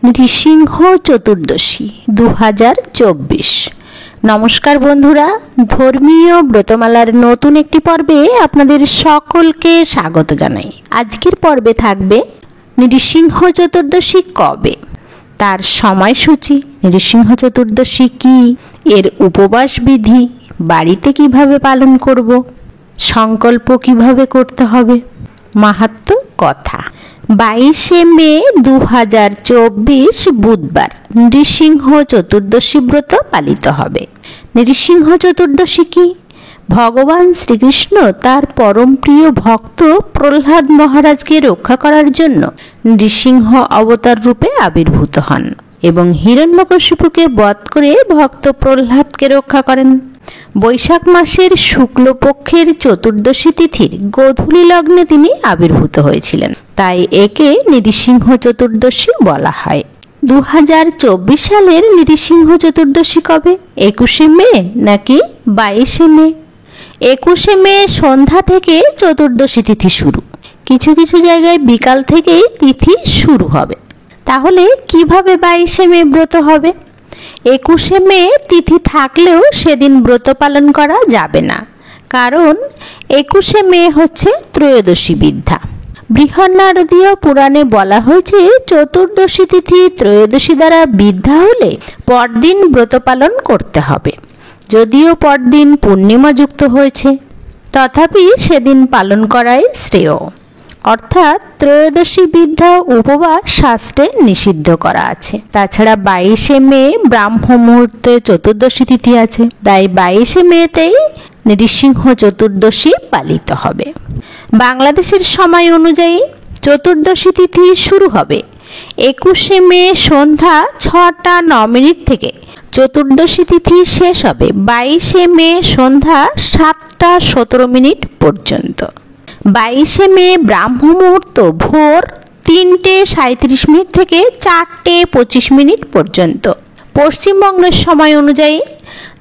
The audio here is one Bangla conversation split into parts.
নৃসিংহ চতুর্দশী 2024। নমস্কার বন্ধুরা, ধর্মীয় ব্রতমালার নতুন একটি পর্বে আপনাদের সকলকে স্বাগত জানাই। আজকের পর্বে থাকবে নৃসিংহ চতুর্দশী কবে, তার সময়সূচি, নৃসিংহ চতুর্দশী কি, এর উপবাস বিধি, বাড়িতে কিভাবে পালন করব, সংকল্প কিভাবে করতে হবে, মাহাত্ম্য কথা। 22শে মে 2024 বুধবার নৃসিংহ চতুর্দশী ব্রত পালিত হবে। নৃসিংহ চতুর্দশী কি? ভগবান শ্রীকৃষ্ণ তার পরম প্রিয় ভক্ত প্রহ্লাদ মহারাজকে রক্ষা করার জন্য নৃসিংহ অবতার রূপে আবির্ভূত হন এবং হিরণ্যকশিপুকে বধ করে ভক্ত প্রহ্লাদকে রক্ষা করেন। বৈশাখ মাসের শুক্লপক্ষের চতুর্দশী তিথির গোধূলি লগ্নে তিনি আবির্ভূত হয়েছিলেন, তাই একে নৃসিংহ চতুর্দশী বলা হয়। 2024 সালের নৃসিংহ চতুর্দশী কবে? 21শে মে নাকি 22শে মে? 21শে মে সন্ধ্যা থেকে চতুর্দশী তিথি শুরু। কিছু কিছু জায়গায় বিকাল থেকেই তিথি শুরু হবে। তাহলে কিভাবে 22শে মে ব্রত হবে? 21শে মে তিথি থাকলেও সেদিন ব্রত পালন করা যাবে না, কারণ 21শে মে হচ্ছে ত্রয়োদশী বিদ্যা। বৃহন্নারদীয় পুরাণে বলা হয়েছে চতুর্দশী তিথি ত্রয়োদশী দ্বারা বিদ্যা হলে পরদিন ব্রত পালন করতে হবে। যদিও পরদিন পূর্ণিমা যুক্ত হয়েছে, তথাপি সেদিন পালন করাই শ্রেয়। অর্থাৎ ত্রয়োদশী বিদ্যা উপবাস শাস্ত্রে নিষিদ্ধ করা আছে। তাছাড়া 22শে মে ব্রাহ্ম মুহূর্তে চতুর্দশী তিথি আছে, তাই 22শে মেতেই নৃসিংহ চতুর্দশী পালিত হবে। বাংলাদেশের সময় অনুযায়ী চতুর্দশী তিথি শুরু হবে 21শে মে সন্ধ্যা 6:09 থেকে। চতুর্দশী তিথি শেষ হবে 22শে মে সন্ধ্যা 7:17 পর্যন্ত। 22শে মে ব্রাহ্ম মুহূর্ত ভোর 3:37 থেকে 4:25 পর্যন্ত। পশ্চিমবঙ্গের সময় অনুযায়ী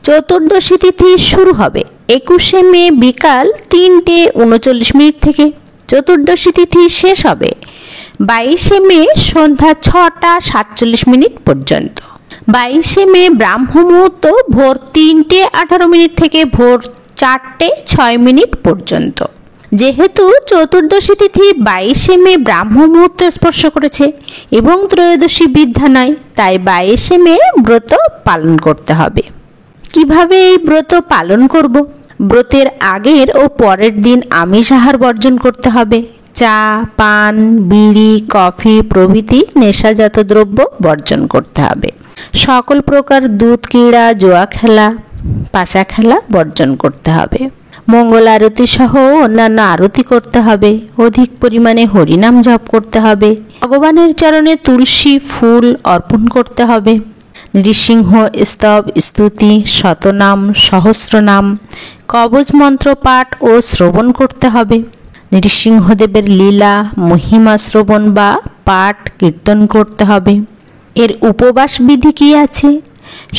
চতুর্দশী তিথি শুরু হবে 21শে মে বিকাল 3:39 থেকে। চতুর্দশী তিথি শেষ হবে 22শে মে সন্ধ্যা 6:47 পর্যন্ত। 22শে মে ব্রাহ্ম মুহূর্ত ভোর 3:18 থেকে ভোর 4:06 পর্যন্ত। যেহেতু চতুর্দশী তিথি 22শে মে ব্রাহ্ম মুহূর্তে স্পর্শ করেছে এবং ত্রয়োদশী বিদ্যা নয়, তাই 22শে মে ব্রত পালন করতে হবে। কিভাবে এই ব্রত পালন করব? ব্রতের আগের ও পরের দিন আমিষ আহার বর্জন করতে হবে। চা, পান, বিড়ি, কফি প্রভৃতি নেশাজাত দ্রব্য বর্জন করতে হবে। সকল প্রকার দুধ, ক্রীড়া, জুয়া খেলা, পাশা খেলা বর্জন করতে হবে। মঙ্গল আরতি সহ অন্যান্য আরতি করতে হবে। অধিক পরিমাণে হরিনাম জপ করতে হবে। ভগবানের চরণে তুলসী ফুল অর্পণ করতে হবে। নৃসিংহ স্তব, স্তুতি, শতনাম, সহস্রনাম, কবচ মন্ত্র পাঠ ও শ্রবণ করতে হবে। নৃসিংহদেবের লীলা মহিমা শ্রবণ বা পাঠ কীর্তন করতে হবে। এর উপবাস বিধি কি আছে?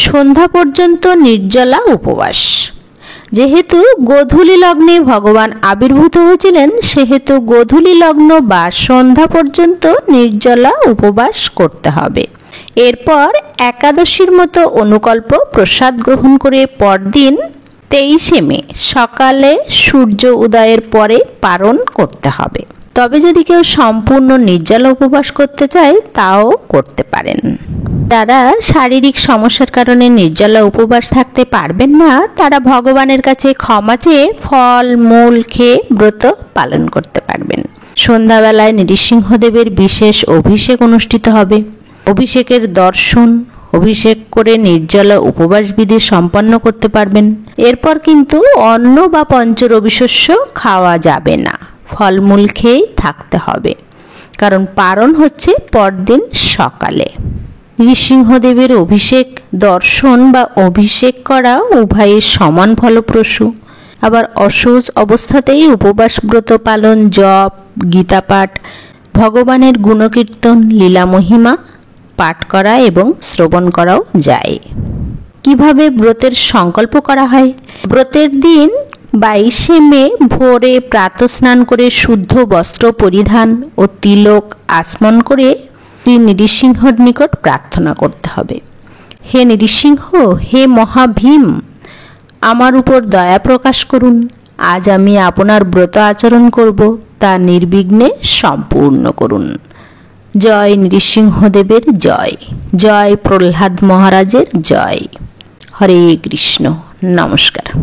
সন্ধ্যা পর্যন্ত নির্জলা উপবাস। যেহেতু গোধূলি লগ্নে ভগবান আবির্ভূত হয়েছিলেন, সেহেতু গোধূলি লগ্ন বা সন্ধ্যা পর্যন্ত নির্জলা উপবাস করতে হবে। এরপর একাদশীর মতো অনুকল্প প্রসাদ গ্রহণ করে পরদিন 23শে মে সকালে সূর্য উদয়ের পরে পারণ করতে হবে। তবে যদি কেউ সম্পূর্ণ নির্জলা উপবাস করতে চায় তাও করতে পারেন। যারা শারীরিক সমস্যার কারণে নির্জলা উপবাস থাকতে পারবেন না, তারা ভগবানের কাছে ক্ষমা চেয়ে ফল মূল খেয়ে ব্রত পালন করতে পারবেন। সন্ধ্যাবেলায় নৃসিংহদেবের বিশেষ অভিষেক অনুষ্ঠিত হবে। অভিষেকের দর্শন, অভিষেক করে নির্জলা উপবাস বিধি সম্পন্ন করতে পারবেন। এরপর কিন্তু অন্ন বা পঞ্চরবি শস্য খাওয়া যাবে না, ফলমূল খেয়েই থাকতে হবে, কারণ পারণ হচ্ছে পরদিন সকালে। নৃসিংহদেবের অভিষেক দর্শন বা অভিষেক করা উভয়ের সমান ফলপ্রসূ। আবার অসহজ অবস্থাতেই উপবাস ব্রত পালন, জপ, গীতা পাঠ, ভগবানের গুণকীর্তন, লীলা মহিমা পাঠ করা এবং শ্রবণ করাও যায়। কিভাবে ব্রতের সংকল্প করা হয়? ব্রতের দিন 22শে মে ভোরে প্রাতঃস্নান করে শুদ্ধ বস্ত্র পরিধান ও তিলক আচমন করে শ্রী নৃসিংহর নিকট প্রার্থনা করতে হবে। হে নৃসিংহ, হে মহাভীম, আমার উপর দয়া প্রকাশ করুন। আজ আমি আপনার ব্রত আচরণ করব, তা নির্বিঘ্নে সম্পূর্ণ করুন। জয় নৃসিংহদেবের জয়, জয় প্রহ্লাদ মহারাজের জয়। হরে কৃষ্ণ। নমস্কার।